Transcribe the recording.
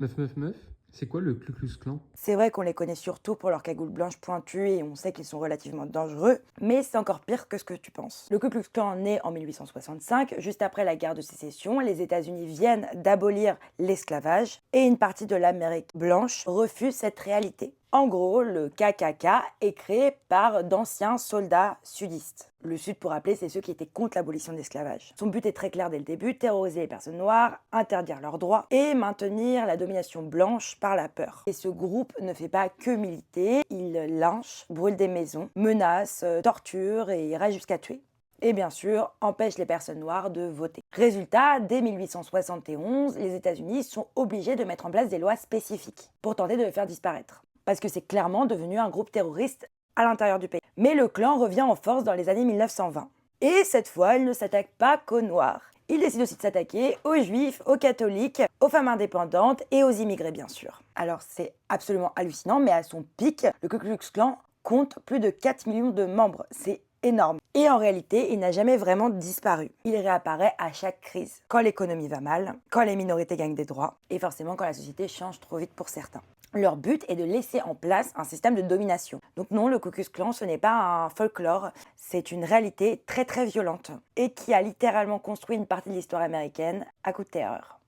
Meuf, meuf, meuf, c'est quoi le Ku Klux Klan? C'est vrai qu'on les connaît surtout pour leurs cagoules blanches pointues et on sait qu'ils sont relativement dangereux, mais c'est encore pire que ce que tu penses. Le Ku Klux Klan naît en 1865, juste après la guerre de sécession. Les États-Unis viennent d'abolir l'esclavage et une partie de l'Amérique blanche refuse cette réalité. En gros, le KKK est créé par d'anciens soldats sudistes. Le Sud, pour rappeler, c'est ceux qui étaient contre l'abolition de l'esclavage. Son but est très clair dès le début, terroriser les personnes noires, interdire leurs droits et maintenir la domination blanche par la peur. Et ce groupe ne fait pas que militer, il lynche, brûle des maisons, menace, torture et ira jusqu'à tuer. Et bien sûr, empêche les personnes noires de voter. Résultat, dès 1871, les États-Unis sont obligés de mettre en place des lois spécifiques pour tenter de le faire disparaître. Parce que c'est clairement devenu un groupe terroriste à l'intérieur du pays. Mais le clan revient en force dans les années 1920. Et cette fois, il ne s'attaque pas qu'aux Noirs. Il décide aussi de s'attaquer aux Juifs, aux catholiques, aux femmes indépendantes et aux immigrés bien sûr. Alors c'est absolument hallucinant, mais à son pic, le Ku Klux Klan compte plus de 4 millions de membres. C'est énorme. Et en réalité, il n'a jamais vraiment disparu. Il réapparaît à chaque crise. Quand l'économie va mal, quand les minorités gagnent des droits, et forcément quand la société change trop vite pour certains. Leur but est de laisser en place un système de domination. Donc non, le Ku Klux Klan, ce n'est pas un folklore, c'est une réalité très très violente et qui a littéralement construit une partie de l'histoire américaine à coup de terreur.